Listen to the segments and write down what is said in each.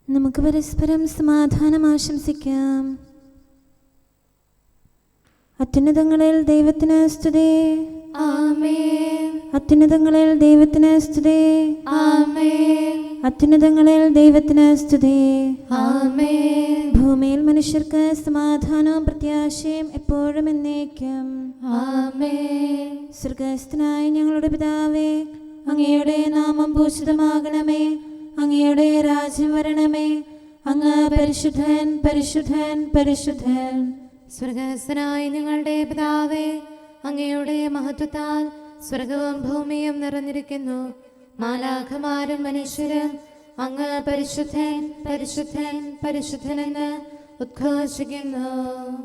നമുക്ക് പരസ്പരം സമാധാനം ആശംസിക്കാം. അത്യുന്നതങ്ങളിൽ ദൈവത്തിന് സ്തുതി. ആമേൻ. അത്യുന്നതങ്ങളിൽ ദൈവത്തിന് സ്തുതി. ആമേൻ. അത്യുന്നതങ്ങളിൽ ദൈവത്തിന് സ്തുതി. ആമേൻ. ഭൂമിയിൽ മനുഷ്യർക്ക് സമാധാനവും പ്രത്യാശയും എപ്പോഴും എന്നേക്കും. ആമേൻ. സ്വർഗ്ഗസ്ഥനായ ഞങ്ങളുടെ പിതാവേ, അങ്ങയുടെ നാമം പൂജിതമാകണമേ. അങ്ങയുടെ രാജ്യം വരണമേ. അങ്ങ് പരിശുദ്ധൻ, പരിശുദ്ധൻ, പരിശുദ്ധൻ. സ്വർഗ്ഗസ്ഥനായ ഞങ്ങളുടെ പിതാവേ, അങ്ങയുടെ മഹത്വത്താൽ സ്വർഗവും ഭൂമിയും നിറഞ്ഞിരിക്കുന്നു. മാലാഖമാരും മനുഷ്യരും അങ്ങ് പരിശുദ്ധൻ, പരിശുദ്ധൻ, പരിശുദ്ധനെന്ന് ഉദ്ഘോഷിക്കുന്നു.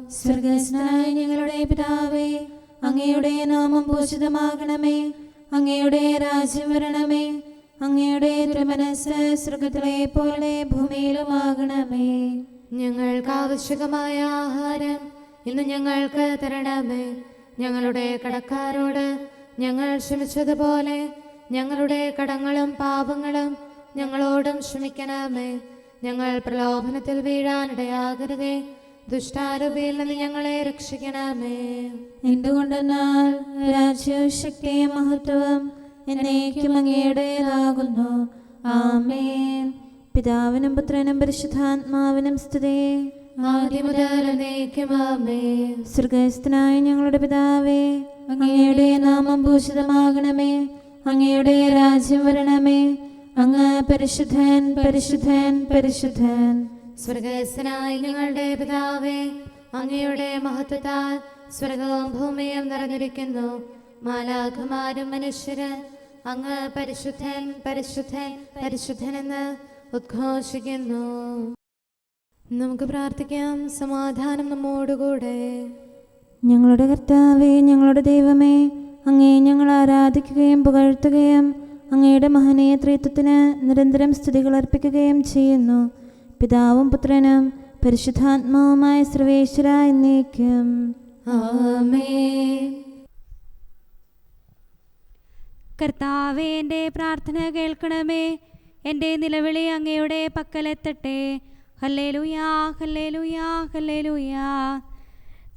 സ്വർഗ്ഗസ്ഥനായ ഞങ്ങളുടെ പിതാവേ, അങ്ങയുടെ നാമം പൂജിതമാകണമേ. അങ്ങയുടെ രാജ്യം വരണമേ. അങ്ങയുടെ തിരുമനസ്സ് സ്വർഗ്ഗത്തിലെ പോലെ ഭൂമിയിലുമാകണമേ. ഞങ്ങൾക്ക് ആവശ്യമായ ആഹാരം ഇന്ന് ഞങ്ങൾക്ക് തരണമേ. ഞങ്ങളുടെ കടക്കാരോട് ഞങ്ങൾ ക്ഷമിച്ചതുപോലെ ഞങ്ങളുടെ കടങ്ങളും പാപങ്ങളും ഞങ്ങളോടും ക്ഷമിക്കണമേ. ഞങ്ങൾ പ്രലോഭനത്തിൽ വീഴാനിടയാകരുതേ. ദുഷ്ടാരൂപിയിൽ നിന്ന് ഞങ്ങളെ രക്ഷിക്കണമേ. എന്തുകൊണ്ടെന്നാൽ രാജ്യവും ശക്തിയും മഹത്വവും എന്നേക്കും അങ്ങയുടേതാകുന്നു. ആമേൻ. പിതാവിനും പുത്രനും പരിശുദ്ധാത്മാവിനും സ്തുതി. ആദ്യം മുതൽ എന്നേക്കും ആമേൻ. സ്വർഗ്ഗസ്ഥനായ ഞങ്ങളുടെ പിതാവേ, അങ്ങയുടെ നാമം പൂജിതമാകണമേ. അങ്ങയുടെ രാജ്യം വരണമേ. അങ്ങ് പരിശുദ്ധൻ, പരിശുദ്ധൻ, പരിശുദ്ധൻ. സ്വർഗ്ഗസ്ഥനായ ഞങ്ങളുടെ പിതാവേ, അങ്ങയുടെ മഹത്വത്താൽ സ്വർഗവും ഭൂമിയും നിറഞ്ഞിരിക്കുന്നു. മാലാഖമാരും മനുഷ്യരും അങ്ങ് പരിശുദ്ധൻ, പരിശുദ്ധൻ, പരിശുദ്ധനെന്ന് ഉദ്ഘോഷിക്കുന്നു. നമുക്ക് പ്രാർത്ഥിക്കാം. സമാധാനം നമ്മോടുകൂടെ. ഞങ്ങളുടെ കർത്താവേ, ഞങ്ങളുടെ ദൈവമേ, അങ്ങയെ ഞങ്ങൾ ആരാധിക്കുകയും പുകഴ്ത്തുകയും അങ്ങയുടെ മഹനീയ ത്രിത്വത്തിന് നിരന്തരം സ്തുതികൾ അർപ്പിക്കുകയും ചെയ്യുന്നു. പിതാവും പുത്രനും പരിശുദ്ധാത്മാവുമായ സർവേശ്വര എന്നേക്കും. ആമേൻ. കർത്താവേ, എൻ്റെ പ്രാർത്ഥന കേൾക്കണമേ. എൻ്റെ നിലവിളി അങ്ങയുടെ പക്കലെത്തട്ടെ. ഹല്ലേലൂയാ, ഹല്ലേലൂയാ, ഹല്ലേലൂയാ.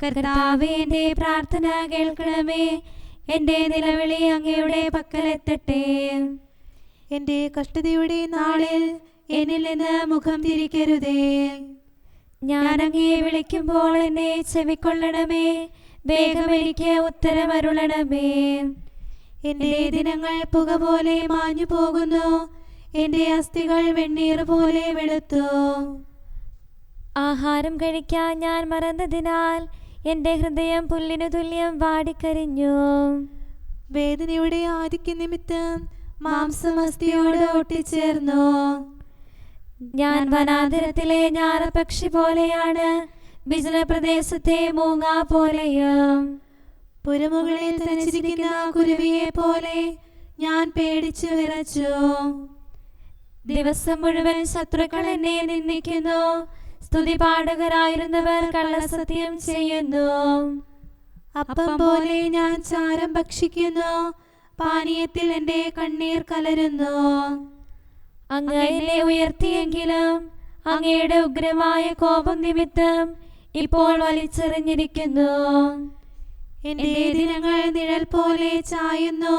കർത്താവേ, എൻ്റെ പ്രാർത്ഥന കേൾക്കണമേ. എൻ്റെ നിലവിളി അങ്ങയുടെ പക്കലെത്തട്ടെ. എൻ്റെ കഷ്ടതയുടെ നാളിൽ എന്നിൽ നിന്ന് മുഖം തിരിക്കരുതേ. ഞാൻ അങ്ങയെ വിളിക്കുമ്പോൾ എന്നെ ചെവിക്കൊള്ളണമേ. വേഗം എനിക്ക് ഉത്തരമരുളണമേ. എൻ്റെ ദിനങ്ങൾ പുക പോലെ മാഞ്ഞു പോകുന്നു. എൻ്റെ അസ്ഥികൾ വെണ്ണീർ പോലെ വെളുത്തു. ആഹാരം കഴിക്കാൻ ഞാൻ മറന്നതിനാൽ എൻ്റെ ഹൃദയം പുല്ലിനു തുല്യം വാടിക്കരിഞ്ഞു. വേദനയുടെ ആധിക്യ നിമിത്തം മാംസം അസ്ഥിയോട് ഒട്ടിച്ചേർന്നു. ഞാൻ വനാന്തരത്തിലെ ഞാറപക്ഷി പോലെയാണ്, വിജനപ്രദേശത്തെ മൂങ്ങ പോലെയും. പുരമുകളിൽ തനിച്ചിരിക്കുന്ന കുരുവിയെ പോലെ ഞാൻ പേടിച്ചു വിറച്ചു. ദിവസം മുഴുവൻ ശത്രുക്കൾ എന്നെ നിന്ദിക്കുന്നു. സ്തുതി പാടുകരായിരുന്നവർ കള്ളസത്യം ചെയ്യുന്നു. അപ്പം പോലെ ഞാൻ ചാരം ഭക്ഷിക്കുന്നു. പാനീയത്തിൽ എൻ്റെ കണ്ണീർ കലരുന്നു. അങ്ങ് എന്നെ ഉയർത്തിയെങ്കിലും അങ്ങയുടെ ഉഗ്രമായ കോപം നിമിത്തം ഇപ്പോൾ വലിച്ചെറിഞ്ഞിരിക്കുന്നു. എൻ്റെ ദിനങ്ങൾ നിഴൽ പോലെ ചായുന്നു.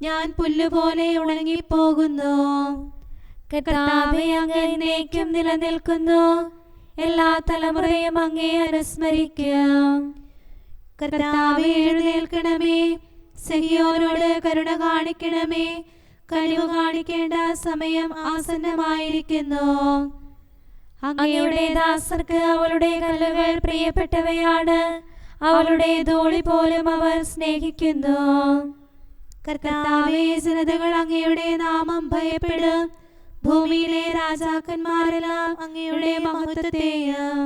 ഞാൻ പുല്ലുപോലെ ഉണങ്ങിപ്പോകുന്നു. കർത്താവേ, അങ്ങ് എന്നേക്കും നിലനിൽക്കുന്നു. എല്ലാ തലമുറയും അങ്ങയെ അനുസ്മരിക്കും. കർത്താവേ, എഴുന്നേൽക്കണമേ. സിഹിയോനോട് കരുണ കാണിക്കണമേ. കനിവ് കാണിക്കേണ്ട സമയം ആസന്നമായിരിക്കുന്നു. അങ്ങയുടെ ദാസർക്ക് അവളുടെ കല്ലുകൾ പ്രിയപ്പെട്ടവയാണ്. അവളുടെ ധൂളി പോലും അവർ സ്നേഹിക്കുന്നു. കർത്താവേ, ജനതകൾ അങ്ങയുടെ നാമം ഭയപ്പെടും. ഭൂമിയിലെ രാജാക്കന്മാരെല്ലാം അങ്ങയുടെ മഹത്വത്തെയും.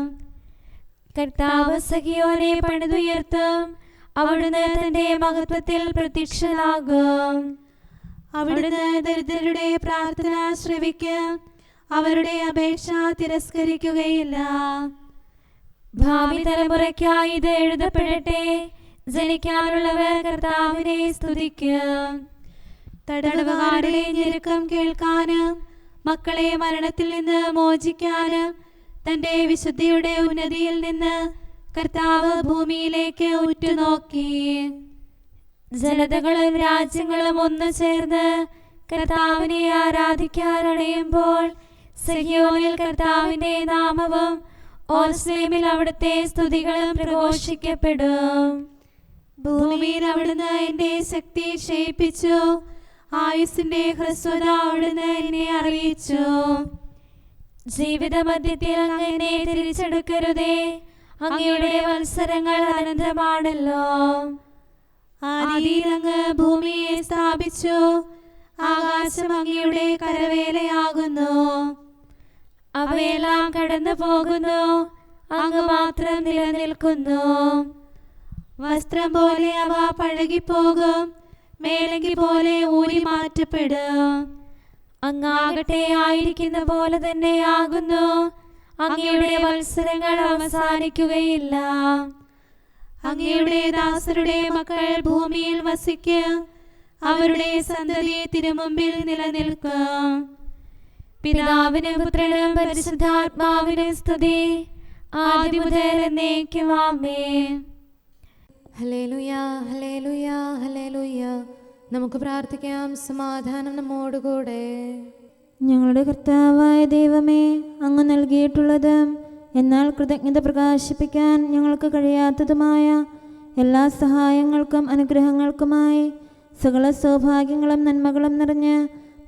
കർത്താവ് സഖിയോനെ പണിതുയർത്തും. അവിടുന്ന് തന്റെ മഹത്വത്തിൽ പ്രത്യക്ഷനാകും. അവിടുന്ന് ദരിദ്രരുടെ പ്രാർത്ഥന ശ്രവിക്കും. അവരുടെ അപേക്ഷ തിരസ്കരിക്കുകയില്ല. ഭാവി തലമുറയ്ക്കായി ഇത് എഴുതപ്പെടട്ടെ. ജനിക്കാനുള്ളവർ കർത്താവിനെ സ്തുതിക്കും. തടവുകാരുടെ ഞെരുക്കം കേൾക്കാനും മക്കളെ മരണത്തിൽ നിന്ന് മോചിക്കാനും തന്റെ വിശുദ്ധിയുടെ ഉന്നതിയിൽ നിന്ന് കർത്താവ് ഭൂമിയിലേക്ക് ഉറ്റുനോക്കി. ജനതകളും രാജ്യങ്ങളും ഒന്നു ചേർന്ന് കർത്താവിനെ ആരാധിക്കാനണയുമ്പോൾ സിഹിയോനിൽ കർത്താവിന്റെ നാമവും ഓർസ്ലേമിൽ അവിടുത്തെ സ്തുതികളും പ്രഘോഷിക്കപ്പെടും. ഭൂമിയിൽ അവിടുന്ന് എന്റെ ശക്തി ക്ഷയിപ്പിച്ചു, ആയുസ്സിന്റെ ഹ്രസ്വത അവിടുന്ന് എന്നെ അറിയിച്ചു. ജീവിത മധ്യത്തിൽ അങ്ങ് എന്നെ തിരിച്ചെടുക്കരുതേ, അങ്ങയുടെ വത്സരങ്ങൾ അനന്തമാണല്ലോ. ആദിയിൽ അങ്ങ് ഭൂമിയെ സ്ഥാപിച്ചു, ആകാശം അങ്ങയുടെ കരവേലയാകുന്നു. അവയെല്ലാം കടന്നു പോകുന്നു, അങ്ങ് മാത്രം നിലനിൽക്കുന്നു. വസ്ത്രം പോലെ അവ പഴകിപ്പോകും, മേലങ്കി പോലെ ഊരി മാറ്റപ്പെടും. അങ്ങാകട്ടെ ആയിരിക്കുന്ന പോലെ തന്നെ ആകുന്നു, അങ്ങയുടെ വത്സരങ്ങൾ അവസാനിക്കുകയില്ല. അങ്ങയുടെ ദാസരുടെ മക്കൾ ഭൂമിയിൽ വസിക്കും, അവരുടെ സന്തതി തിരുമുമ്പിൽ നിലനിൽക്കും. പിതാവിനും പുത്രനും പരിശുദ്ധാത്മാവിനും സ്തുതി, ആദ്യം മുതൽ എന്നേക്കും ആമേൻ. ഹല്ലേലൂയ, ഹല്ലേലൂയ, ഹല്ലേലൂയ. നമുക്ക് പ്രാർത്ഥിക്കാം. സമാധാനം നമ്മോടുകൂടെ. ഞങ്ങളുടെ കർത്താവായ ദൈവമേ, അങ്ങ് നൽകിയിട്ടുള്ളതും എന്നാൽ കൃതജ്ഞത പ്രകാശിപ്പിക്കാൻ ഞങ്ങൾക്ക് കഴിയാത്തതുമായ എല്ലാ സഹായങ്ങൾക്കും അനുഗ്രഹങ്ങൾക്കുമായി സകല സൗഭാഗ്യങ്ങളും നന്മകളും നിറഞ്ഞ്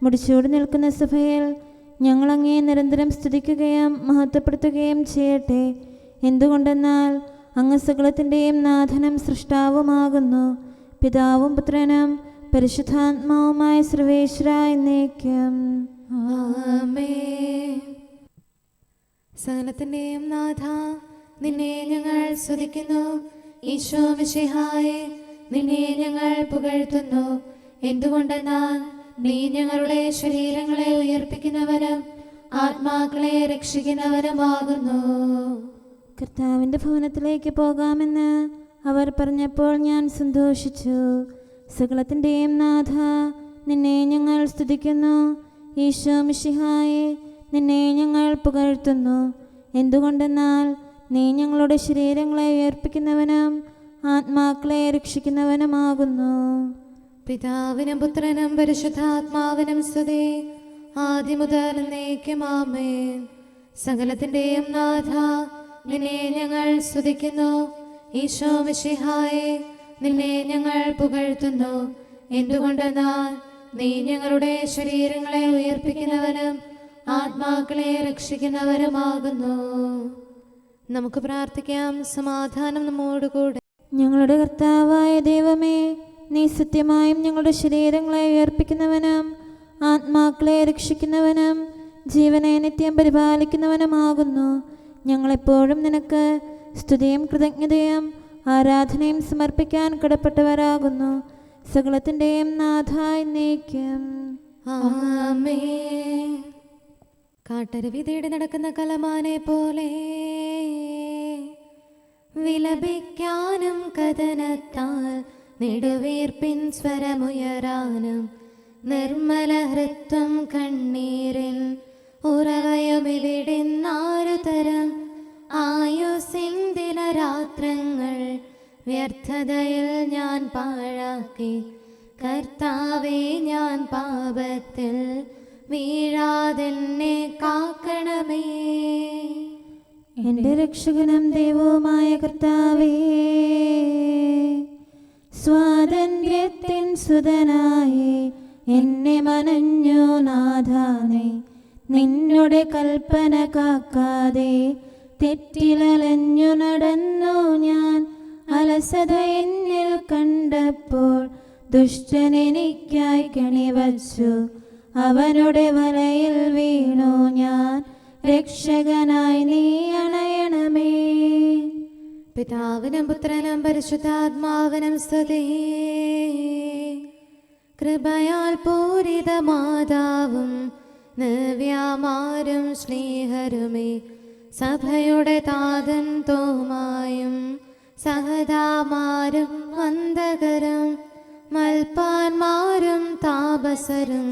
മുടിച്ചൂടി നിൽക്കുന്ന സഭയിൽ ഞങ്ങളങ്ങേ നിരന്തരം സ്തുതിക്കുകയും മഹത്വപ്പെടുത്തുകയും ചെയ്യട്ടെ. എന്തുകൊണ്ടെന്നാൽ അങ്ങ് സകലത്തിൻ്റെയും നാഥനും സൃഷ്ടാവുമാകുന്നു. പിതാവും പുത്രനും പരിശുദ്ധാത്മാവുമായ സർവേശ്വര എന്നേക്കും ആമേൻ. സകലത്തിന്റെയും നാഥ, നിന്നെ ഞങ്ങൾ സ്തുതിക്കുന്നു. ഈശോ മിശിഹായേ, നിന്നെ ഞങ്ങൾ പുകഴ്ത്തുന്നു. എന്തുകൊണ്ടെന്നാൽ നീ ഞങ്ങളുടെ ശരീരങ്ങളെ ഉയർപ്പിക്കുന്നവനും ആത്മാക്കളെ രക്ഷിക്കുന്നവനുമാകുന്നു. കർത്താവിൻ്റെ ഭവനത്തിലേക്ക് പോകാമെന്ന് അവർ പറഞ്ഞപ്പോൾ ഞാൻ സന്തോഷിച്ചു. സകലത്തിൻ്റെയും നാഥ, നിന്നെ ഞങ്ങൾ സ്തുതിക്കുന്നു. ഈശോ മിശിഹായേ, നിന്നെ ഞങ്ങൾ പുകഴ്ത്തുന്നു. എന്തുകൊണ്ടെന്നാൽ നീ ഞങ്ങളുടെ ശരീരങ്ങളെ ഉയർപ്പിക്കുന്നവനും ആത്മാക്കളെ രക്ഷിക്കുന്നവനുമാകുന്നു. പിതാവിനും പുത്രനും പരിശുദ്ധാത്മാവിനും സ്തുതി, ആദ്യം മുതൽ എന്നേക്കും ആമേൻ. സകലത്തിന്റെയും നാഥ, നിന്നെ ഞങ്ങൾ സ്തുതിക്കുന്നു. ഈശോ മിശിഹായേ, നിന്നെ ഞങ്ങൾ പുകഴ്ത്തുന്നു. എന്തുകൊണ്ടെന്നാൽ നീ ഞങ്ങളുടെ ശരീരങ്ങളെ ഉയർപ്പിക്കുന്നവനും ആത്മാക്കളെ രക്ഷിക്കുന്നവരുമാകുന്നു. നമുക്ക് പ്രാർത്ഥിക്കാം. സമാധാനം നമ്മോടുകൂടെ. ഞങ്ങളുടെ കർത്താവായ ദൈവമേ, നീ സത്യമായും ഞങ്ങളുടെ ശരീരങ്ങളെ ഉയർപ്പിക്കുന്നവനും ആത്മാക്കളെ രക്ഷിക്കുന്നവനും ജീവനെ നിത്യം പരിപാലിക്കുന്നവനുമാകുന്നു. ഞങ്ങളെപ്പോഴും നിനക്ക് സ്തുതിയും കൃതജ്ഞതയും ആരാധനയും സമർപ്പിക്കാൻ കടപ്പെട്ടവരാകുന്നു. സകലത്തിൻ്റെയും നാഥ എന്നേക്കും ആമേൻ. കാട്ടരുവി തേടി നടക്കുന്ന കലമാനെ പോലെ വിലപിക്കാനും കഥനത്താൽ നെടുവീർപ്പിൻ സ്വരമുയരാനും നിർമ്മല ഹൃത്വം കണ്ണീരിൽ ഉറവയുമിവിടുന്നാരു തരം ആയുസിൻ രാത്രങ്ങൾ വ്യർത്ഥതയിൽ ഞാൻ പാഴാക്കി. കർത്താവേ, ഞാൻ പാപത്തിൽ വീഴാതെന്നെ കാക്കണമേ. എൻ്റെ രക്ഷകനും ദൈവവുമായ കർത്താവേ, സ്വാതന്ത്ര്യത്തിൻ സുതനായി എന്നെ മനഞ്ഞു നാഥാനേ. നിന്നുടെ കൽപ്പന കാക്കാതെ തെറ്റിലലഞ്ഞു നടന്നു ഞാൻ. അലസത എന്നിൽ കണ്ടപ്പോൾ ദുഷ്ടനെനിക്കായി കണിവച്ചു. അവനുടെ വലയിൽ വീണു ഞാൻ. രക്ഷകനായി നീ അണയണമേ. പിതാവിനും പുത്രനും പരിശുദ്ധാത്മാവിനും സ്തുതി. കൃപയാൽ പൂരിത മാതാവും നവ്യാമാരും സ്നേഹരുമേ, സഭയുടെ താതൻ തോമായും സഹതാമാരും വന്ദകരും മൽപ്പാന്മാരും താപസരും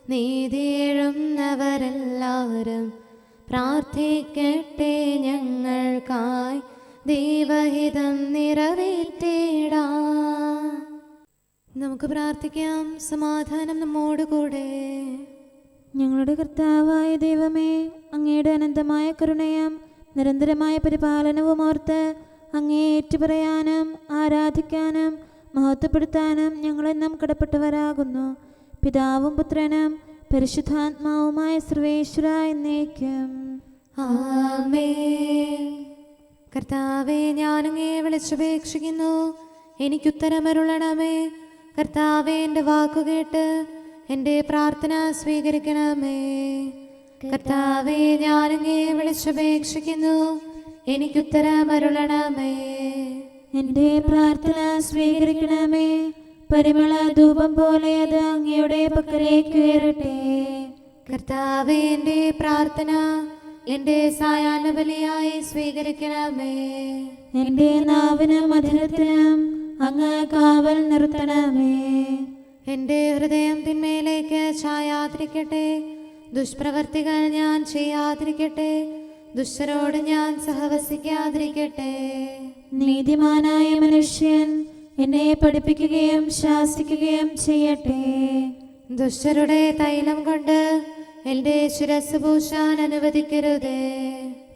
നീതിയെഴുന്നവരെല്ലാവരും പ്രാർത്ഥിക്കട്ടെ ഞങ്ങൾക്കായി ദൈവഹിതം നിറവേറ്റിടാം. നമുക്ക് പ്രാർത്ഥിക്കാം. സമാധാനം നമ്മോടുകൂടെ. ഞങ്ങളുടെ കർത്താവായ ദൈവമേ, അങ്ങയുടെ അനന്തമായ കരുണയും നിരന്തരമായ പരിപാലനവും ഓർത്ത് അങ്ങേ ഏറ്റുപറയാനും ആരാധിക്കാനും മഹത്വപ്പെടുത്താനും ഞങ്ങളെന്നും കടപ്പെട്ടവരാകുന്നു. പിതാവും പുത്രനും പരിശുദ്ധാത്മാവുമായ സർവേശ്വര എന്നേക്കും ആമേൻ. കർത്താവേ, ഞാനങ്ങേ വിളിച്ചപേക്ഷിക്കുന്നു, എനിക്കുത്തരമരുളണമേ. കർത്താവേ, എൻ്റെ വാക്കുകേട്ട് എൻ്റെ പ്രാർത്ഥന സ്വീകരിക്കണമേ. കർത്താവേ, ഞാനങ്ങേ വിളിച്ചപേക്ഷിക്കുന്നു, എനിക്കുത്തരമരുളണമേ. എൻ്റെ പ്രാർത്ഥന സ്വീകരിക്കണമേ. പരിമള ധൂപം പോലെ അത് അങ്ങയുടെ പക്കലേക്ക് ഉയരട്ടെ. കർത്താവേ, എൻ്റെ പ്രാർത്ഥന എൻ്റെ സായാഹ്ന ബലിയായി സ്വീകരിക്കണമേ. എൻ്റെ നാവിനും മധുരത്തിനും അങ്ങ് കാവൽ നിർത്തണമേ. എൻ്റെ ഹൃദയം തിന്മയിലേക്ക് ചായാതിരിക്കട്ടെ. ദുഷ്പ്രവർത്തികൾ ഞാൻ ചെയ്യാതിരിക്കട്ടെ. ദുഷ്ടരോട് ഞാൻ സഹവസിക്കാതിരിക്കട്ടെ. നീതിമാനായ മനുഷ്യൻ എന്നെ പഠിപ്പിക്കുകയും ശാസിക്കുകയും ചെയ്യട്ടെ. ദുഷ്ടരുടെ തൈലം കൊണ്ട് എൻ്റെ ശിരസ് പൂശാൻ അനുവദിക്കരുതേ.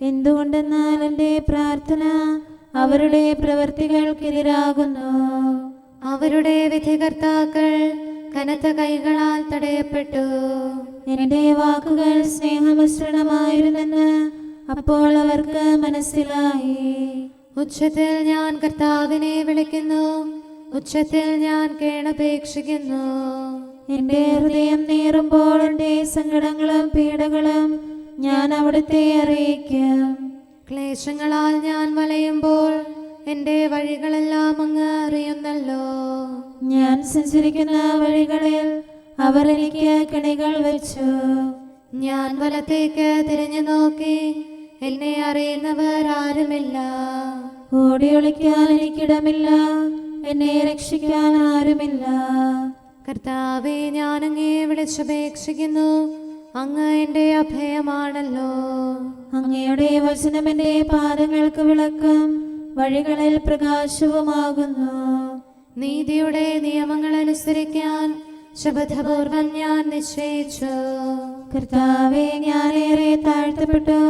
എന്തുകൊണ്ടെന്നാൽ എൻ്റെ പ്രാർത്ഥന അവരുടെ പ്രവൃത്തികൾക്കെതിരാകുന്നു. അവരുടെ വിധികർത്താക്കൾ കനത്ത കൈകളാൽ തടയപ്പെട്ടു. എൻ്റെ വാക്കുകൾ സ്നേഹമിശ്രണമായിരുന്നെന്ന് അപ്പോൾ അവർക്ക് മനസ്സിലായി. ഉച്ചത്തിൽ ഞാൻ കർത്താവിനെ വിളിക്കുന്നു, ഉച്ചത്തിൽ ഞാൻ കേണപേക്ഷിക്കുന്നു. എൻ്റെ ഹൃദയം നീറുമ്പോൾ എൻ്റെ സങ്കടങ്ങളും പീഡകളും ഞാൻ അവിടുത്തെ അറിയിക്കും. ക്ലേശങ്ങളാൽ ഞാൻ വലയുമ്പോൾ എൻ്റെ വഴികളെല്ലാം അങ്ങ് അറിയുന്നല്ലോ. ഞാൻ സഞ്ചരിക്കുന്ന വഴികളിൽ അവർ എനിക്ക് കെണികൾ വെച്ചു. ഞാൻ വലത്തേക്ക് തിരിഞ്ഞു നോക്കി, എന്നെ അറിയുന്നവർ ആരുമില്ല. ഓടി ഒളിക്കാൻ എനിക്കിടമില്ല, എന്നെ രക്ഷിക്കാൻ ആരുമില്ല. കർത്താവേ, ഞാനങ്ങേ വിളിച്ചപേക്ഷിക്കുന്നു, അങ്ങ് എൻ്റെ അഭയമാണല്ലോ. അങ്ങയുടെ വചനം എൻ്റെ പാദങ്ങൾക്ക് വിളക്കും വഴികളിൽ പ്രകാശവുമാകുന്നു. നീതിയുടെ നിയമങ്ങൾ അനുസരിക്കാൻ ശപഥപൂർവം ഞാൻ നിശ്ചയിച്ചു. കർത്താവേ, ഞാനേറെ താഴ്ത്തപ്പെട്ടു.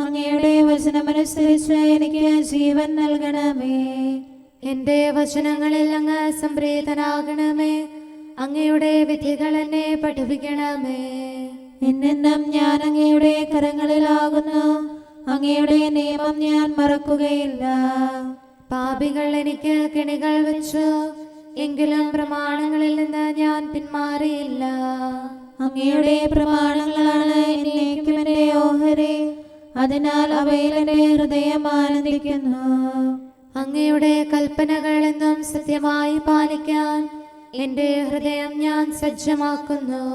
അങ്ങയുടെ വചനമനുസരിച്ച് എനിക്ക് ജീവൻ നൽകണമേ. എൻ്റെ വചനങ്ങളിൽ അങ്ങ് സംപ്രീതനാകണമേ. അങ്ങയുടെ വിധികൾ എന്നെ പഠിപ്പിക്കണമേ. എന്നെന്നും ഞാൻ അങ്ങയുടെ കരങ്ങളിലാകുന്നു. അങ്ങയുടെ നിയമം ഞാൻ മറക്കുകയില്ല. പാപികൾ എനിക്ക് കെണികൾ വെച്ചു, എങ്കിലും പ്രമാണങ്ങളിൽ നിന്ന് ഞാൻ പിന്മാറിയില്ല. അങ്ങയുടെ പ്രമാണങ്ങളാണ് എന്നേക്കും എൻ്റെ ഓഹരി. അതിനാൽ അവയിൽ എൻ്റെ ഹൃദയം ആനന്ദിക്കുന്നു. അങ്ങയുടെ കൽപ്പനകൾ എന്നും സത്യമായി പാലിക്കാൻ എൻ്റെ ഹൃദയം ഞാൻ സജ്ജമാക്കുന്നു.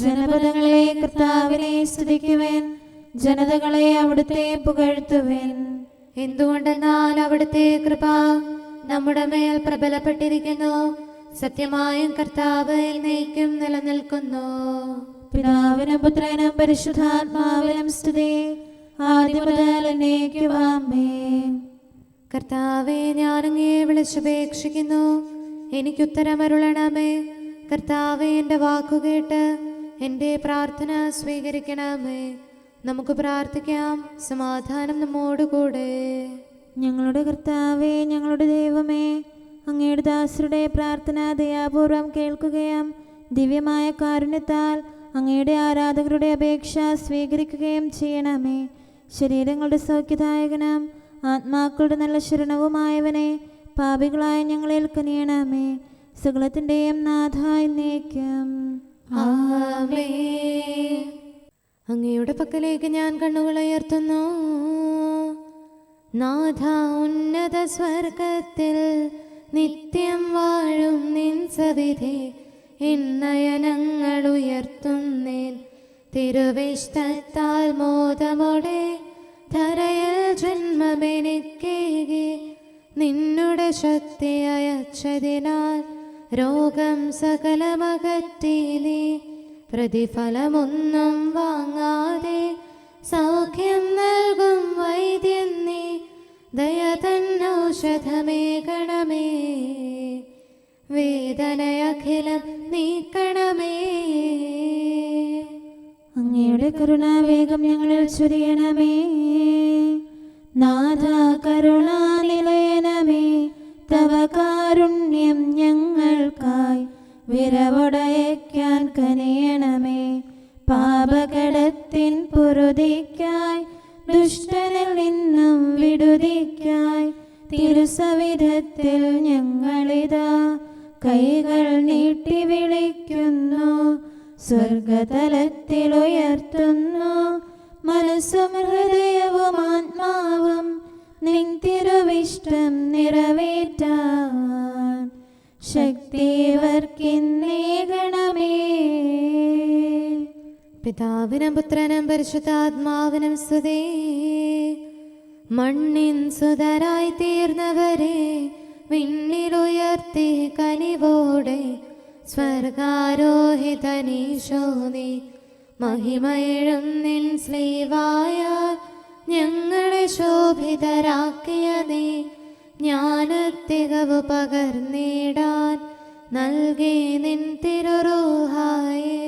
ജനപദങ്ങളെ കർത്താവിനെ സ്തുതിക്കുവിൻ, ജനതകളെ അവിടുത്തെ പുകഴ്ത്തുവിൻ. എന്തുകൊണ്ടെന്നാൽ അവിടുത്തെ കൃപ നമ്മുടെ മേൽ പ്രബലപ്പെട്ടിരിക്കുന്നു. സത്യമായും കർത്താവ് എന്നേക്കും നിലനിൽക്കുന്നു. പിതാവിനും പുത്രനും പരിശുദ്ധാത്മാവിനും സ്തുതി, ആദ്യം മുതൽ എന്നേക്കും ആമേൻ. കർത്താവേ, ഞാനങ്ങേ വിളിച്ചപേക്ഷിക്കുന്നു, എനിക്കുത്തരമരുളണമേ. കർത്താവേ, എൻ്റെ വാക്കുകേട്ട് എൻ്റെ പ്രാർത്ഥന സ്വീകരിക്കണമേ. നമുക്ക് പ്രാർത്ഥിക്കാം. സമാധാനം നമ്മോടുകൂടെ. ഞങ്ങളുടെ കർത്താവേ, ഞങ്ങളുടെ ദൈവമേ, അങ്ങയുടെ ദാസരുടെ പ്രാർത്ഥന ദയാപൂർവം കേൾക്കുകയും ദിവ്യമായ കാരുണ്യത്താൽ അങ്ങയുടെ ആരാധകരുടെ അപേക്ഷ സ്വീകരിക്കുകയും ചെയ്യണമേ. ശരീരങ്ങളുടെ സൗഖ്യദായകനും ആത്മാക്കളുടെ നല്ല ശരണവുമായവനെ പാപികളായ ഞങ്ങളിൽ കനിയണമേ. സകലത്തിൻ്റെയും നാഥ എന്നേക്കും ആമേൻ. അങ്ങയുടെ പക്കലേക്ക് ഞാൻ കണ്ണുകൾ ഉയർത്തുന്നു. നാഥ, ഉന്നത സ്വർഗത്തിൽ നിത്യം വാഴും നിൻ സവിധി നയനങ്ങൾ ഉയർത്തുന്നേൻ. തിരുവിഷ്ടത്താൽ മോദമോടെ ധരയിൽ ജന്മമെനിക്കേകി നിന്നുടെ ശക്തി അയച്ചതിനാൽ രോഗം സകലമകറ്റി നീ പ്രതിഫലമൊന്നും വാങ്ങാതെ സൗഖ്യം നൽകും വൈദ്യൻ നീ, ദയ തന്നൗഷധമേകണമേ, വേദനയഖിലം നീക്കണമേ. അങ്ങയുടെ കരുണാവേഗം ഞങ്ങളിൽ ചൊരിയണമേ. നാഥ കരുണാനിലയനമേ, തവ കാരുണ്യം ഞങ്ങൾക്കായി വിരവൊടയയ്ക്കാൻ കനിയണമേ. പാപകടത്തിൻ പൊറുതിക്കായി ദുഷ്ടനിൽ നിന്നും വിടുതിക്കായി തിരുസവിധത്തിൽ ഞങ്ങളിതാ കൈകൾ നീട്ടി വിളിക്കുന്നു. സ്വർഗതലത്തിലുയർത്തുന്നു മനസ്സും ഹൃദയവും ആത്മാവും നിൻ തിരുവിഷ്ടം നിറവേറ്റാൻ ശക്തിവർക്കിന്നേകണമേ. പിതാവിനും പുത്രനും പരിശുദ്ധാത്മാവിനും സ്തുതി. മണ്ണിൻ സുതരായി തീർന്നവരെ വിണ്ണിലുയർത്തി കനിവോടെ സ്വർഗാരോഹിതനീശോ നീ, മഹിമയിഴും നിൻ സ്ലീവായ ഞങ്ങളെ ശോഭിതരാക്കിയ നീ, ജ്ഞാനത്തികവ് പകർന്നിടാൻ നൽകി നിൻ തിരുറൂഹായെ.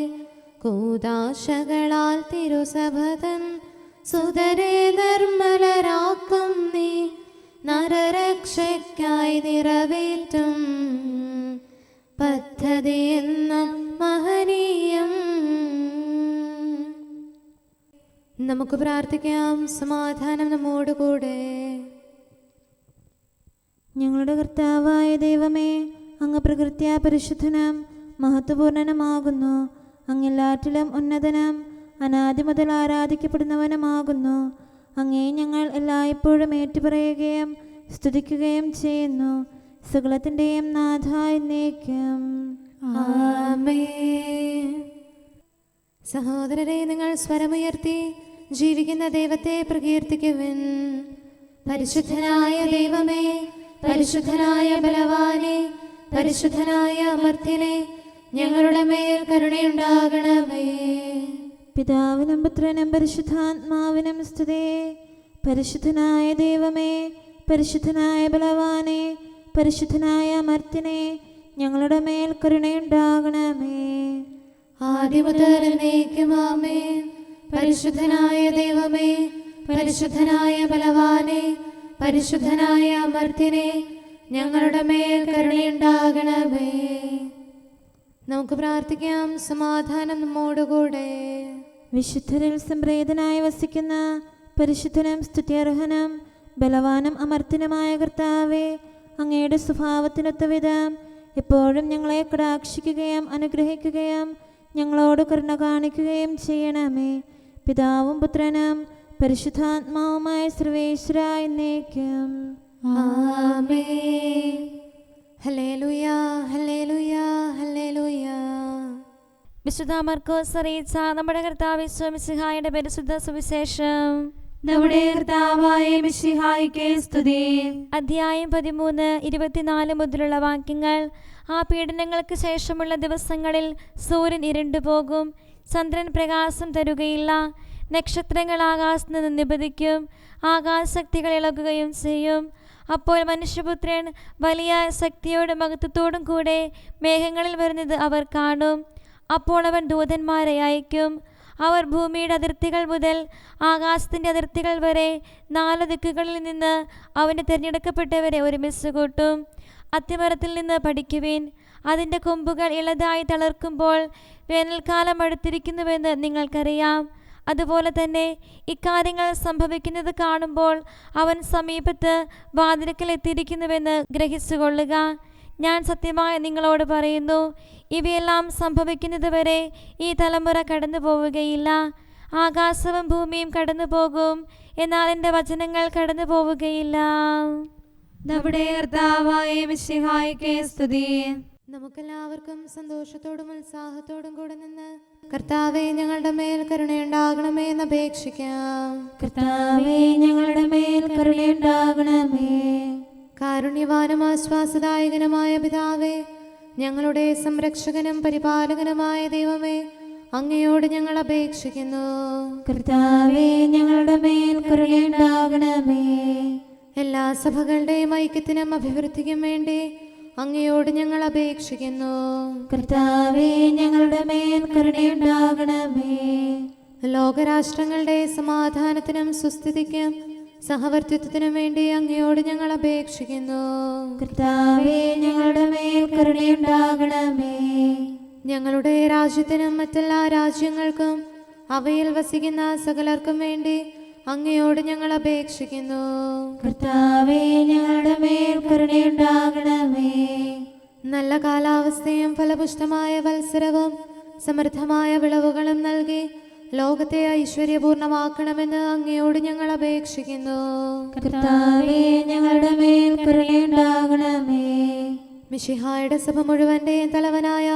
കൂദാശകളാൽ തിരുസഭതൻ സുതരെ നിർമ്മലരാക്കും നീ, നരരക്ഷയ്ക്കായി നിറവേറ്റും പദ്ധതി എന്ന മഹനീയം. നമുക്ക് പ്രാർത്ഥിക്കാം. സമാധാനം നമ്മോടുകൂടെ. ഞങ്ങളുടെ കർത്താവായ ദൈവമേ, അങ്ങ് പ്രകൃത്യാ പരിശുദ്ധനും മഹത്വപൂർണനുമാകുന്നു. അങ്ങെല്ലാറ്റിലും ഉന്നതനും അനാദി മുതൽ ആരാധിക്കപ്പെടുന്നവനുമാകുന്നു. അങ്ങേ ഞങ്ങൾ എല്ലായ്പ്പോഴും ഏറ്റുപറയുകയും സ്തുതിക്കുകയും ചെയ്യുന്നു. സകലത്തിൻ്റെയും നാഥ എന്നേക്കും. ആമേൻ. സഹോദരരെ, നിങ്ങൾ സ്വരമുയർത്തി ജീവിക്കുന്ന ദൈവത്തെ പ്രകീർത്തിക്കുവിൻ. പരിശുദ്ധനായ ദൈവമേ, പരിശുദ്ധനായ ബലവാനെ, പരിശുദ്ധനായ അമർത്യനെ, ഞങ്ങളുടെ മേൽ കരുണയുണ്ടാകണമേ. പിതാവിനും പുത്രനും പരിശുദ്ധാത്മാവിനും സ്തുതി. പരിശുദ്ധനായ ദൈവമേ, പരിശുദ്ധനായ ബലവാനെ, പരിശുദ്ധനായ അമർത്യനെ, ഞങ്ങളുടെ മേൽ കരുണയുണ്ടാകണമേ. ആദിമുതൽ എന്നേക്കും ആമേൻ. പരിശുദ്ധനായ ദൈവമേ, പരിശുദ്ധനായ ബലവാനെ, പരിശുദ്ധനായ അമർത്യനെ, ഞങ്ങളുടെ മേൽ കരുണയുണ്ടാകണമേ. നമുക്ക് പ്രാർത്ഥിക്കാം. സമാധാനം നമ്മോടുകൂടെ. വിശുദ്ധരിൽ സംപ്രേതനായി വസിക്കുന്ന പരിശുദ്ധനും സ്തുത്യർഹനും ബലവാനും അമർത്യനുമായ കർത്താവേ, അങ്ങയുടെ സ്വഭാവത്തിനൊത്ത വിധം എപ്പോഴും ഞങ്ങളെ കടാക്ഷിക്കുകയും അനുഗ്രഹിക്കുകയും ഞങ്ങളോട് കരുണ കാണിക്കുകയും ചെയ്യണമേ. പിതാവും പുത്രനും പരിശുദ്ധാത്മാവുമായ സർവേശ്വര എന്നേക്കും. ആമേൻ. ഹല്ലേലൂയ, ഹല്ലേലൂയ, ഹല്ലേലൂയ. വിശുദ്ധ മർക്കോസ് അറിയിച്ച നമ്മുടെ കർത്താവ് യേശു മിശിഹായുടെ പരിശുദ്ധ സുവിശേഷം. നമ്മുടെ കർത്താവായ മിശിഹായ്ക്ക് സ്തുതി. അധ്യായം 13, 24 മുതലുള്ള വാക്യങ്ങൾ. ആ പീഡനങ്ങൾക്ക് ശേഷമുള്ള ദിവസങ്ങളിൽ സൂര്യൻ ഇരുണ്ടുപോകും, ചന്ദ്രൻ പ്രകാശം തരുകയില്ല, നക്ഷത്രങ്ങൾ ആകാശത്ത് നിന്ന് നിപതിക്കും, ആകാശശക്തികൾ ഇളകുകയും ചെയ്യും. അപ്പോൾ മനുഷ്യപുത്രൻ വലിയ ശക്തിയോടും മഹത്വത്തോടും കൂടെ മേഘങ്ങളിൽ വരുന്നത് അവർ കാണും. അപ്പോൾ അവൻ ദൂതന്മാരെ അയക്കും. അവർ ഭൂമിയുടെ അതിർത്തികൾ മുതൽ ആകാശത്തിൻ്റെ അതിർത്തികൾ വരെ 4 ദിക്കുകളിൽ നിന്ന് അവൻ്റെ തിരഞ്ഞെടുക്കപ്പെട്ടവരെ ഒരുമിച്ച് കൂട്ടും. അത്തിമരത്തിൽ നിന്ന് പഠിക്കുവിൻ. അതിൻ്റെ കൊമ്പുകൾ ഇളതായി തളർക്കുമ്പോൾ വേനൽക്കാലം അടുത്തിരിക്കുന്നുവെന്ന് നിങ്ങൾക്കറിയാം. അതുപോലെ തന്നെ ഇക്കാര്യങ്ങൾ സംഭവിക്കുന്നത് കാണുമ്പോൾ അവൻ സമീപത്ത് വാതിൽക്കൽ എത്തിയിരിക്കുന്നുവെന്ന് ഗ്രഹിച്ചുകൊള്ളുക. ഞാൻ സത്യമായി നിങ്ങളോട് പറയുന്നു, ഇവയെല്ലാം സംഭവിക്കുന്നത് വരെ ഈ തലമുറ കടന്നു പോവുകയില്ല. ആകാശവും ഭൂമിയും കടന്നു പോകും, എന്നാൽ എൻ്റെ വചനങ്ങൾ കടന്നു പോവുകയില്ല. നമ്മുടെ കർത്താവായ മിശിഹായ്ക്ക് സ്തുതി. നമുക്കെല്ലാവർക്കും സന്തോഷത്തോടും ഉത്സാഹത്തോടും കൂടെ നിന്ന് കർത്താവേ, ഞങ്ങളുടെ മേൽ കരുണയുണ്ടാകണമേ എന്ന് അപേക്ഷിക്കാം. കർത്താവേ, ഞങ്ങളുടെ മേൽ കരുണയുണ്ടാകണമേ. കാരുണ്യവാനും ആശ്വാസദായകനുമായ പിതാവേ, ഞങ്ങളുടെ സംരക്ഷകനും പരിപാലകനുമായ ദൈവമേ, അങ്ങയോട് ഞങ്ങൾ അപേക്ഷിക്കുന്നു. കർത്താവേ, ഞങ്ങളുടെ മേൽ കരുണയുണ്ടാകണമേ. എല്ലാ സഭകളുടെയും ഐക്യത്തിനും അഭിവൃദ്ധിക്കും വേണ്ടി അങ്ങയോട് ഞങ്ങൾ അപേക്ഷിക്കുന്നു. കർത്താവേ, ഞങ്ങളുടെ മേൽ കരുണയുണ്ടാകണമേ. ലോകരാഷ്ട്രങ്ങളുടെ സമാധാനത്തിനും സുസ്ഥിതിക്കും സഹവർത്തിത്വത്തിനും വേണ്ടി അങ്ങയോട് ഞങ്ങൾ അപേക്ഷിക്കുന്നു. കർത്താവേ, ഞങ്ങളുടെ മേൽ കരുണയുണ്ടാകണമേ. ഞങ്ങളുടെ രാജ്യത്തിനും മറ്റെല്ലാ രാജ്യങ്ങൾക്കും അവയിൽ വസിക്കുന്ന സകലർക്കും വേണ്ടി അങ്ങയോട് ഞങ്ങൾ അപേക്ഷിക്കുന്നു. കർത്താവേ, ഞങ്ങളുടെ മേൽ കരുണയുണ്ടാകണമേ. നല്ല കാലാവസ്ഥയും ഫലപുഷ്ടമായ വത്സരവും സമൃദ്ധമായ വിളവുകളും നൽകി ലോകത്തെ ഐശ്വര്യപൂർണമാക്കണമെന്ന് അങ്ങയോട് ഞങ്ങൾ അപേക്ഷിക്കുന്നു. കർത്താവേ, ഞങ്ങളുടെ മേൽ കരുണയുണ്ടാകണമേ. മിശിഹായുടെ സഭ മുഴുവന്റെയും തലവനായ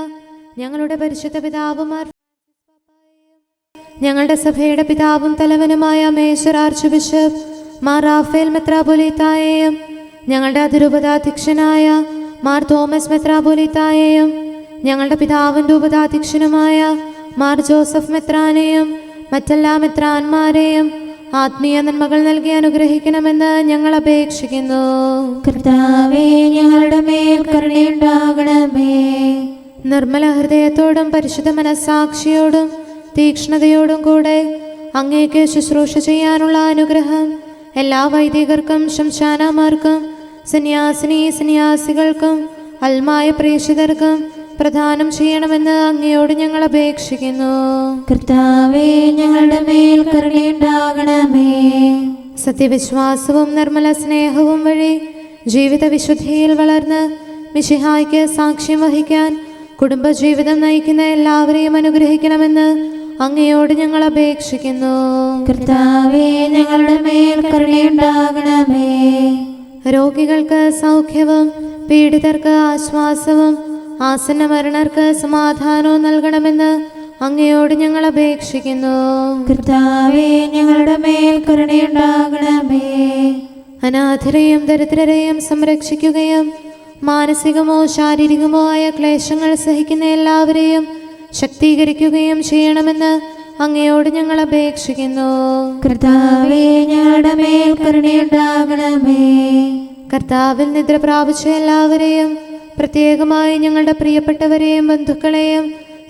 ഞങ്ങളുടെ പരിശുദ്ധ പിതാവുമാർ, ഞങ്ങളുടെ സഭയുടെ പിതാവും തലവനുമായ major archbishop Mar Raphael മെത്രാപൊലീത്തായെയും ഞങ്ങളുടെ അതിരൂപതാധ്യക്ഷനായ മാർ തോമസ് മെത്രാപൊലീത്തായെയും ഞങ്ങളുടെ പിതാവിൻ്റെ ഉപതാധ്യക്ഷനുമായ മാർ ജോസഫ് മെത്രാനെയും മറ്റെല്ലാ മെത്രാന്മാരെയും ആത്മീയ നന്മകൾ നൽകി അനുഗ്രഹിക്കണമെന്ന് ഞങ്ങൾ അപേക്ഷിക്കുന്നു. കർത്താവേ, ഞങ്ങളുടെ മേൽ കരുണയുണ്ടാകണമേ. നിർമ്മല ഹൃദയത്തോടും പരിശുദ്ധ മനസ്സാക്ഷിയോടും തീക്ഷ്ണതയോടും കൂടെ അങ്ങേക്ക് ശുശ്രൂഷ ചെയ്യാനുള്ള അനുഗ്രഹം എല്ലാ വൈദികർക്കും ശംശാനമാർക്കും സന്യാസിനികൾക്കും അൽമായ പ്രേക്ഷിതർക്കും പ്രദാനം ചെയ്യണമെന്ന് അങ്ങയോട് ഞങ്ങൾ അപേക്ഷിക്കുന്നു. കർത്താവേ, ഞങ്ങളുടെ മേൽ കരുണയുണ്ടാകണമേ. സത്യവിശ്വാസവും നിർമ്മല സ്നേഹവും വഴി ജീവിത വിശുദ്ധിയിൽ വളർന്ന് മിശിഹായ്ക്ക് സാക്ഷ്യം വഹിക്കാൻ കുടുംബജീവിതം നയിക്കുന്ന എല്ലാവരെയും അനുഗ്രഹിക്കണമെന്ന് അങ്ങയോട് ഞങ്ങൾ അപേക്ഷിക്കുന്നു. കർത്താവേ, ഞങ്ങളുടെ മേൽ കരുണയുണ്ടാകണമേ. രോഗികൾക്ക് സൗഖ്യവും പീഡിതർക്ക് ആശ്വാസവും ആസന്ന മരണർക്ക് സമാധാനവും നൽകണമെന്ന് അങ്ങയോട് ഞങ്ങൾ അപേക്ഷിക്കുന്നു. കർത്താവേ, ഞങ്ങളുടെ മേൽ കരുണയുണ്ടാകണമേ. അനാഥരെയും ദരിദ്രരെയും സംരക്ഷിക്കുകയും മാനസികമോ ശാരീരികമോ ആയ ക്ലേശങ്ങൾ സഹിക്കുന്ന എല്ലാവരെയും ശക്തീകരിക്കുകയും ചെയ്യണമെന്ന് അങ്ങയോട് ഞങ്ങൾ അപേക്ഷിക്കുന്നു. കർത്താവേ, ഞങ്ങളുടെ മേൽ കരുണയുണ്ടാകണമേ. കർത്താവിൽ നിദ്ര പ്രാപിച്ച എല്ലാവരെയും പ്രത്യേകമായി ഞങ്ങളുടെ പ്രിയപ്പെട്ടവരെയും ബന്ധുക്കളെയും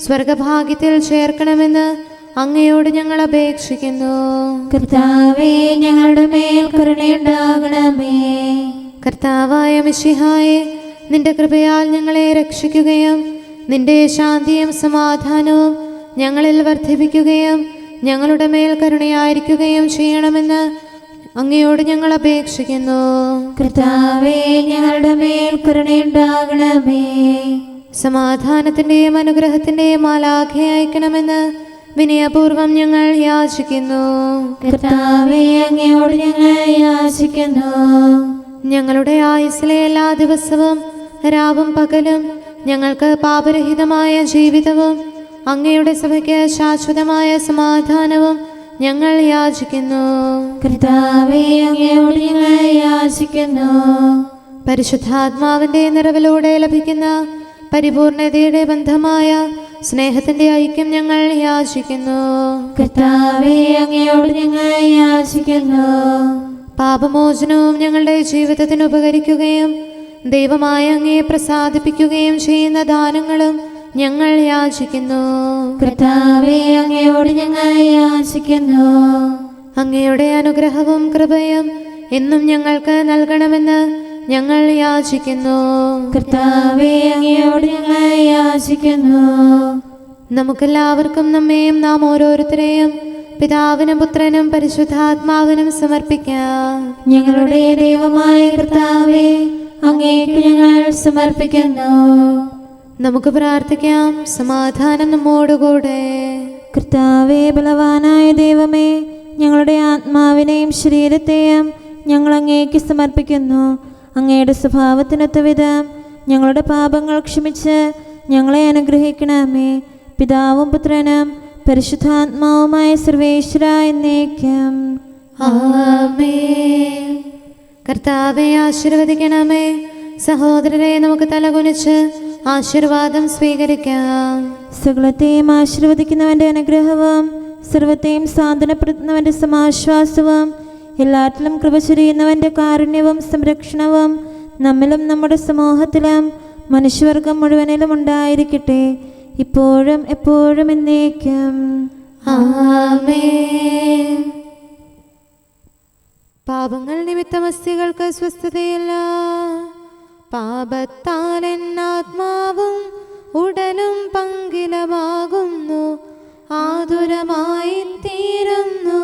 സ്വർഗഭാഗ്യത്തിൽ ചേർക്കണമെന്ന് അങ്ങയോട് ഞങ്ങൾ അപേക്ഷിക്കുന്നു. കർത്താവേ, ഞങ്ങളുടെ മേൽ കരുണയുണ്ടാകണമേ. കർത്താവായ മിശിഹായെ, നിന്റെ കൃപയാൽ ഞങ്ങളെ രക്ഷിക്കുകയും നിന്റെ ശാന്തിയും സമാധാനവും ഞങ്ങളിൽ വർദ്ധിപ്പിക്കുകയും ഞങ്ങളുടെ മേൽ കരുണയായിരിക്കുകയും ചെയ്യണമെന്ന് അങ്ങയോട് ഞങ്ങൾ അപേക്ഷിക്കുന്നു. കർത്താവേ, ഞങ്ങളുടെ മേൽ കരുണയുണ്ടാകണമേ. സമാധാനത്തിന്റെയും അനുഗ്രഹത്തിന്റെയും മാലാഖ അയക്കണമെന്ന് വിനയപൂർവം ഞങ്ങൾ യാചിക്കുന്നു. കർത്താവേ, അങ്ങയോട് ഞങ്ങൾ യാചിക്കുന്നു. ഞങ്ങളുടെ ആയുസ്സിലെ എല്ലാ ദിവസവും രാവും പകലും ഞങ്ങൾക്ക് പാപരഹിതമായ ജീവിതവും അങ്ങയുടെ സഭയ്ക്ക് ശാശ്വതമായ സമാധാനവും ഞങ്ങൾ യാചിക്കുന്നു. കർത്താവേ, അങ്ങയോട് ഞങ്ങൾ യാചിക്കുന്നു. പരിശുദ്ധാത്മാവിന്റെ നിറവിലൂടെ ലഭിക്കുന്ന പരിപൂർണതയുടെ ബന്ധമായ സ്നേഹത്തിന്റെ ഐക്യം ഞങ്ങൾ യാചിക്കുന്നു. കർത്താവേ, അങ്ങയോട് ഞങ്ങൾ യാചിക്കുന്നു. പാപമോചനവും ഞങ്ങളുടെ ജീവിതത്തിന് ഉപകരിക്കുകയും ദൈവമായ അങ്ങയെ പ്രസാദിപ്പിക്കുകയും ചെയ്യുന്ന ദാനങ്ങളും ഞങ്ങൾ യാചിക്കുന്നു. കർത്താവേ, അങ്ങയോട് ഞങ്ങൾ യാചിക്കുന്നു. അങ്ങയുടെ അനുഗ്രഹവും കൃപയും എന്നും ഞങ്ങൾക്ക് നൽകണമെന്ന് ഞങ്ങൾ യാചിക്കുന്നു. കർത്താവേ, അങ്ങയോട് ഞങ്ങൾ യാചിക്കുന്നു. നമുക്കെല്ലാവർക്കും നമ്മെയും നാം ഓരോരുത്തരെയും പിതാവിനും പുത്രനും പരിശുദ്ധാത്മാവിനും സമർപ്പിക്കാം. ഞങ്ങളുടെ ദൈവമായ കർത്താവേ, അങ്ങേക്ക് ഞങ്ങൾ സമർപ്പിക്കുന്നു. നമുക്ക് പ്രാർത്ഥിക്കാം. സമാധാനം നമ്മോടുകൂടെ. കർത്താവേ, ബലവാനായ ദൈവമേ, ഞങ്ങളുടെ ആത്മാവിനെയും ശരീരത്തെയും ഞങ്ങൾ അങ്ങേക്ക് സമർപ്പിക്കുന്നു. അങ്ങയുടെ സ്വഭാവത്തിനൊത്ത വിധം ഞങ്ങളുടെ പാപങ്ങൾ ക്ഷമിച്ച് ഞങ്ങളെ അനുഗ്രഹിക്കണമേ. പിതാവും പുത്രനും പരിശുദ്ധാത്മാവുമായ സർവേശ്വര എന്നേക്കും ആമേൻ. കർത്താവെ ആശീർവദിക്കണമേ. സഹോദരരെ, നമുക്ക് തലകുനിച്ച് ആശീർവാദം സ്വീകരിക്കാം. സകലത്തെയും ആശീർവദിക്കുന്നവന്റെ അനുഗ്രഹവും സർവത്തെയും സാന്ത്വനപ്പെടുത്തുന്നവന്റെ സമാശ്വാസവും എല്ലാറ്റിലും കൃപ ചൊരിയുന്നവന്റെ കാരുണ്യവും സംരക്ഷണവും നമ്മിലും നമ്മുടെ സമൂഹത്തിലും മനുഷ്യവർഗം മുഴുവനിലും ഉണ്ടായിരിക്കട്ടെ, ഇപ്പോഴും എപ്പോഴും എന്നേക്കും. ആമേൻ. പാപങ്ങൾ നിമിത്തം അസ്ഥികൾക്ക് സ്വസ്ഥതയില്ല. പാപത്താൽ എന്നാത്മാവും ഉടലും പങ്കിലമാകുന്നു. ആതുരമായി തീരുന്നു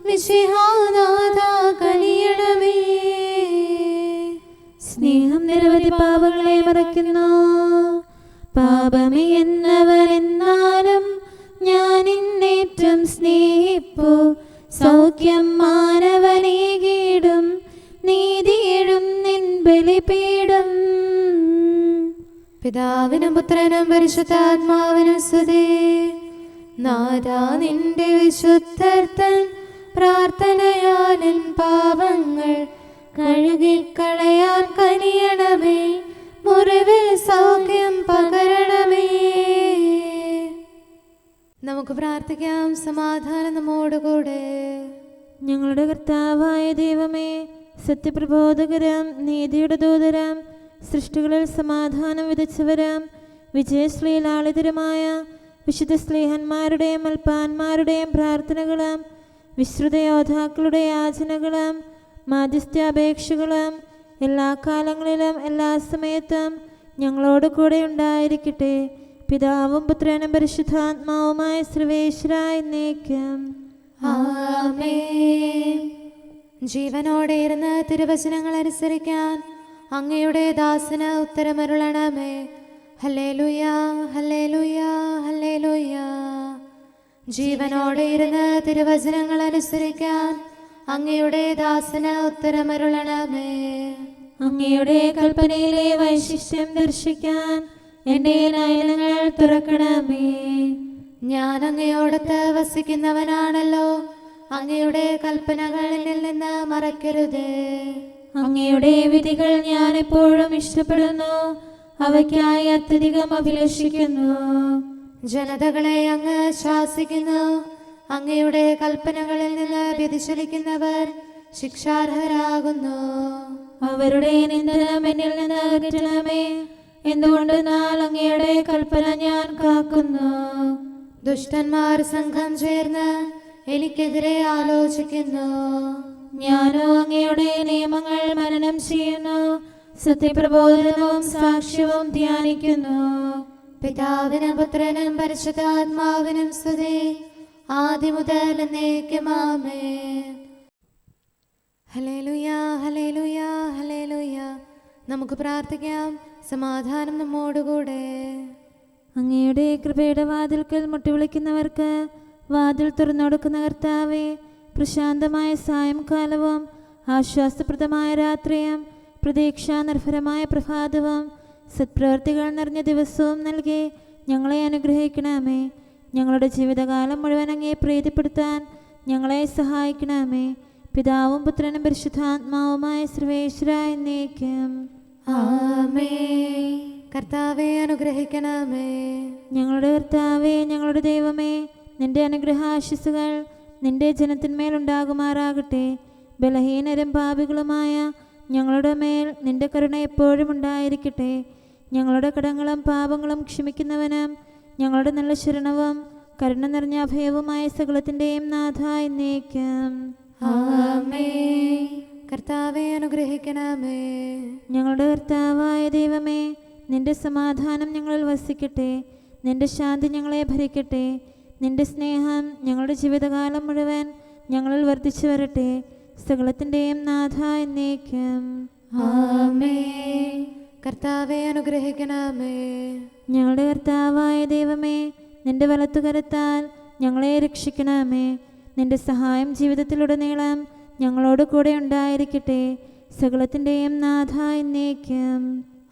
മിശിഹാനാഥ കനിയണമേ. സ്നേഹം നിരവധി പാപങ്ങളെ മറയ്ക്കുന്നു. പാപമേ എന്നവരെന്നാലും ഞാൻ എന്നേറ്റം സ്നേഹിപ്പു. സൗഖ്യം മാനവനേകീടും നീതിയിടും നിൻ ബലിപീഠം. പിതാവിനും പുത്രനും പരിശുദ്ധാത്മാവിനും സ്തുതി. നാഥാ നിന്റെ വിശുദ്ധർത്തൻ പ്രാർത്ഥനയാൽ എൻ പാപങ്ങൾ കഴുകിക്കളയാൻ കനിയണമേ. മുറിവിൽ സൗഖ്യം പകരണമേ. നമുക്ക് പ്രാർത്ഥിക്കാം. സമാധാനം നമ്മോടുകൂടെ. ഞങ്ങളുടെ കർത്താവായ ദൈവമേ, സത്യപ്രബോധകരം നീതിയുടെ ദൂതരം സൃഷ്ടികളിൽ സമാധാനം വിതച്ചവരം വിജയശ്രീലാളിതരുമായ വിശുദ്ധ സ്ലീഹന്മാരുടെയും അൽപ്പാന്മാരുടെയും പ്രാർത്ഥനകളും വിശ്രുത യോദ്ധാക്കളുടെ യാചനകളും മാധ്യസ്ഥാപേക്ഷകളും എല്ലാ കാലങ്ങളിലും എല്ലാ സമയത്തും ഞങ്ങളോട് കൂടെ ഉണ്ടായിരിക്കട്ടെ, പിതാവും പുത്രനും പരിശുദ്ധാത്മാവുമായ സർവേശ്വരായ എന്നേക്കും. ആമേൻ. ജീവനോടെ ഇരുന്ന് തിരുവചനങ്ങൾ അനുസരിക്കാൻ അങ്ങയുടെ ദാസന് ഉത്തരമരുളണമേ. ഹല്ലേലൂയ, ഹല്ലേലൂയ, ഹല്ലേലൂയ. ജീവനോടെ ഇരുന്ന് തിരുവചനങ്ങൾ അനുസരിക്കാൻ അങ്ങയുടെ ദാസന് ഉത്തരമരുളണമേ. അങ്ങയുടെ കൽപ്പനയിലെ വൈശിഷ്ട്യം ദർശിക്കാൻ എൻ്റെ നയനങ്ങൾ തുറക്കണമേ. ഞാൻ അങ്ങയോടത്ത് വസിക്കുന്നവനാണല്ലോ, അങ്ങയുടെ കൽപ്പനകൾ എന്നിൽ നിന്ന് മറക്കരുതേ. അങ്ങയുടെ വിധികൾ ഞാൻ എപ്പോഴും ഇഷ്ടപ്പെടുന്നു, അവയ്ക്കായി അത്യധികം അഭിലഷിക്കുന്നു. ജനതകളെ അങ്ങ് ശാസിക്കുന്നു, അങ്ങയുടെ കൽപ്പനകളിൽ നിന്ന് വ്യതിചലിക്കുന്നവർ ശിക്ഷാർഹരാകുന്നു. അവരുടെ നിന്ദനം എന്നിൽ നിന്ന് അകറ്റണമേ, എന്തുകൊണ്ടെന്നാൽ അങ്ങയുടെ കൽപ്പന ഞാൻ കാക്കുന്നു. ദുഷ്ടന്മാർ സംഘം ചേർന്ന് എനിക്കെതിരെ ആലോചിക്കുന്നു. ഞാനോ അങ്ങയുടെ നിയമങ്ങൾ മനനം ചെയ്യുന്നു, സത്യപ്രബോധനവും സാക്ഷ്യവും ധ്യാനിക്കുന്നു. പിതാവിനും പുത്രനും പരിശുദ്ധാത്മാവിനും സ്തുതി, ആദ്യം മുതൽ എന്നേക്കും ആമേൻ. ഹല്ലേലൂയ, ഹല്ലേലൂയ, ഹല്ലേലൂയ. നമുക്ക് പ്രാർത്ഥിക്കാം. സമാധാനം നമ്മോടുകൂടെ. അങ്ങയുടെ കൃപയുടെ വാതിൽക്കൽ മുട്ടിവിളിക്കുന്നവർക്ക് വാതിൽ തുറന്നുകൊടുക്കുന്ന കർത്താവേ, പ്രശാന്തമായ സായംകാലവും ആശ്വാസപ്രദമായ രാത്രിയും പ്രതീക്ഷാനിർഭരമായ പ്രഭാതവും സത്പ്രവൃത്തികൾ നിറഞ്ഞ ദിവസവും നൽകി ഞങ്ങളെ അനുഗ്രഹിക്കണമേ. ഞങ്ങളുടെ ജീവിതകാലം മുഴുവൻ അങ്ങയെ പ്രീതിപ്പെടുത്താൻ ഞങ്ങളെ സഹായിക്കണമേ. പിതാവും പുത്രനും പരിശുദ്ധാത്മാവുമായ സർവേശ്വരായ എന്നേക്കും. ആമേൻ. കർത്താവെ അനുഗ്രഹിക്കണമേ. ഞങ്ങളുടെ കർത്താവേ, ഞങ്ങളുടെ ദൈവമേ, നിന്റെ അനുഗ്രഹാശിസുകൾ നിന്റെ ജനത്തിന്മേലുണ്ടാകുമാറാകട്ടെ. ബലഹീനരും പാപികളുമായ ഞങ്ങളുടെ മേൽ നിന്റെ കരുണ എപ്പോഴും ഉണ്ടായിരിക്കട്ടെ. ഞങ്ങളുടെ കടങ്ങളും പാപങ്ങളും ക്ഷമിക്കുന്നവനും ഞങ്ങളുടെ നല്ല ശരണവും കരുണ നിറഞ്ഞ അഭയവുമായ സകലത്തിൻ്റെയും നാഥ എന്നേക്കും. ആമേൻ. കർത്താവെ അനുഗ്രഹിക്കണമേ. ഞങ്ങളുടെ കർത്താവായ ദൈവമേ, നിന്റെ സമാധാനം ഞങ്ങളിൽ വസിക്കട്ടെ. നിന്റെ ശാന്തി ഞങ്ങളെ ഭരിക്കട്ടെ. നിന്റെ സ്നേഹം ഞങ്ങളുടെ ജീവിതകാലം മുഴുവൻ ഞങ്ങളിൽ വർദ്ധിച്ചു വരട്ടെ. സകലത്തിൻ്റെയും നാഥ എന്നേക്കും. ആമേൻ. കർത്താവെ അനുഗ്രഹിക്കണമേ. ഞങ്ങളുടെ കർത്താവായ ദൈവമേ, നിന്റെ വലത്തുകരത്താൽ ഞങ്ങളെ രക്ഷിക്കണമേ. നിന്റെ സഹായം ജീവിതത്തിലുടനീളം ഞങ്ങളോട് കൂടെ ഉണ്ടായിരിക്കട്ടെ. സകലത്തിൻ്റെയും നാഥ എന്നേക്കും.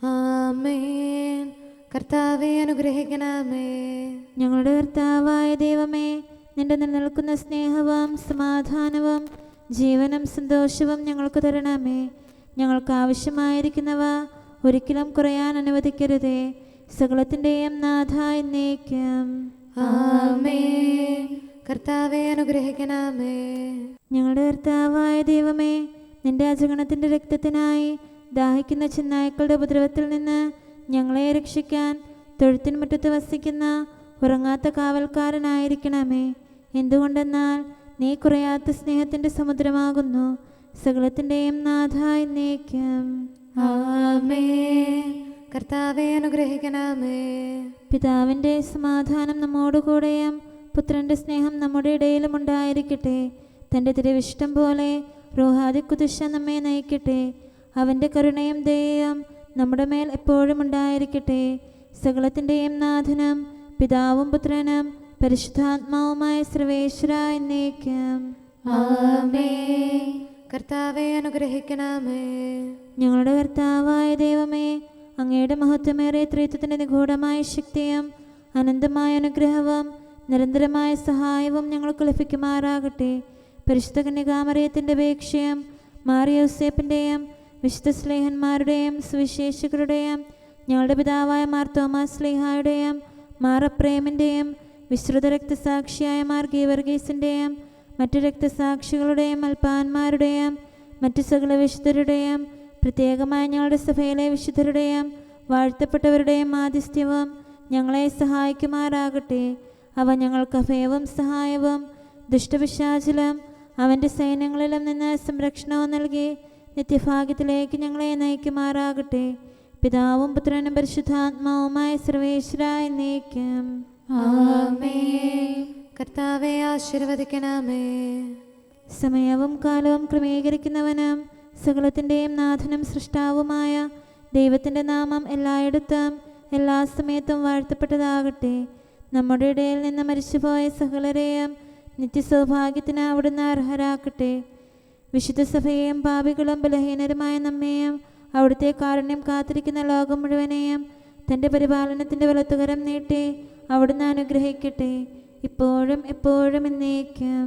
ആമേൻ. കർത്താവെ അനുഗ്രഹിക്കണമേ. ഞങ്ങളുടെ കർത്താവായ ദൈവമേ, നിന്റെ നിലനിൽക്കുന്ന സ്നേഹവും സമാധാനവും ജീവനും സന്തോഷവും ഞങ്ങൾക്ക് തരണമേ. ഞങ്ങൾക്ക് ആവശ്യമായിരിക്കുന്നവ ഒരിക്കലും കുറയാൻ അനുവദിക്കരുതേ. സകലത്തിൻ്റെയും നാഥ എന്നേക്കും. ആമേൻ. കർത്താവെ അനുഗ്രഹിക്കണമേ. ഞങ്ങളുടെ കർത്താവായ ദൈവമേ, നിന്റെ അജഗണത്തിൻ്റെ രക്തത്തിനായി ദാഹിക്കുന്ന ചെന്നായ്ക്കളുടെ ഉപദ്രവത്തിൽ നിന്ന് ഞങ്ങളെ രക്ഷിക്കാൻ തൊഴുത്തിൻ മുറ്റത്ത് വസിക്കുന്ന ഉറങ്ങാത്ത കാവൽക്കാരനായിരിക്കണമേ. എന്തുകൊണ്ടെന്നാൽ നീ കുറയാത്ത സ്നേഹത്തിൻ്റെ സമുദ്രമാകുന്നു. സകലത്തിൻ്റെയും നാഥ എന്നേക്കും. ആമേൻ. കർത്താവെ അനുഗ്രഹിക്കണമേ. പിതാവിൻ്റെ സമാധാനം നമ്മോടുകൂടെയും പുത്രൻ്റെ സ്നേഹം നമ്മുടെ ഇടയിലും ഉണ്ടായിരിക്കട്ടെ. തൻ്റെ തിരുവിഷ്ടം പോലെ റൂഹാദിക്കുദിശ നമ്മെ നയിക്കട്ടെ. അവൻ്റെ കരുണയും ദയയും നമ്മുടെ മേൽ എപ്പോഴും ഉണ്ടായിരിക്കട്ടെ. സകലത്തിൻ്റെയും നാഥനും പിതാവും പുത്രനും പരിശുദ്ധാത്മാവുമായ സർവേശ്വര എന്നേക്കും. ആമേൻ. കർത്താവെ അനുഗ്രഹിക്കണമേ. ഞങ്ങളുടെ കർത്താവായ ദൈവമേ, അങ്ങയുടെ മഹത്വമേറിയ ത്രിത്വത്തിൻ്റെ നിഗൂഢമായ ശക്തിയും അനന്തമായ അനുഗ്രഹവും നിരന്തരമായ സഹായവും ഞങ്ങൾക്ക് ലഭിക്കുമാറാകട്ടെ. പരിശുദ്ധ കന്യകാമറിയത്തിൻ്റെ അപേക്ഷയും മാറിയോസേപ്പിൻ്റെയും വിശുദ്ധ സ്ലേഹന്മാരുടെയും സുവിശേഷകരുടെയും ഞങ്ങളുടെ പിതാവായ മാർ തോമാസ് സ്ലീഹായുടെയും മാർ അപ്രേമിൻ്റെയും വിശ്രുത രക്തസാക്ഷിയായ മാർ ഗീവർഗീസിൻ്റെയും മറ്റു രക്തസാക്ഷികളുടെയും അൽപ്പാന്മാരുടെയും മറ്റു സകല വിശുദ്ധരുടെയും പ്രത്യേകമായ ഞങ്ങളുടെ സഭയിലെ വിശുദ്ധരുടെയും വാഴ്ത്തപ്പെട്ടവരുടെയും മാധ്യസ്ഥ്യവും ഞങ്ങളെ സഹായിക്കുമാറാകട്ടെ. അവ ഞങ്ങൾക്ക് അഭയവും സഹായവും ദുഷ്ടപിശാചിലും അവൻ്റെ സൈന്യങ്ങളിലും നിന്ന് സംരക്ഷണവും നൽകി നിത്യഭാഗ്യത്തിലേക്ക് ഞങ്ങളെ നയിക്കുമാറാകട്ടെ. പിതാവും പുത്രനും പരിശുദ്ധാത്മാവുമായ സർവേശ്വര എന്നേക്കും. ആമേൻ. കർത്താവെ ആശീർവദിക്കണമേ. സമയവും കാലവും ക്രമീകരിക്കുന്നവനും സകലത്തിൻ്റെയും നാഥനും സൃഷ്ടാവുമായ ദൈവത്തിൻ്റെ നാമം എല്ലായിടത്തും എല്ലാ സമയത്തും വാഴ്ത്തപ്പെട്ടതാകട്ടെ. നമ്മുടെ ഇടയിൽ നിന്ന് മരിച്ചുപോയ സകലരെയും നിത്യസൗഭാഗ്യത്തിന് അവിടുന്ന് അർഹരാക്കട്ടെ. വിശുദ്ധ സഭയെയും പാപികളും ബലഹീനരുമായ നമ്മെയും അവിടുത്തെ കാരുണ്യം കാത്തിരിക്കുന്ന ലോകം മുഴുവനെയും തൻ്റെ പരിപാലനത്തിൻ്റെ വലത്തുകരം നീട്ടി അവിടുന്ന് അനുഗ്രഹിക്കട്ടെ, ഇപ്പോഴും എപ്പോഴും എന്നേക്കും.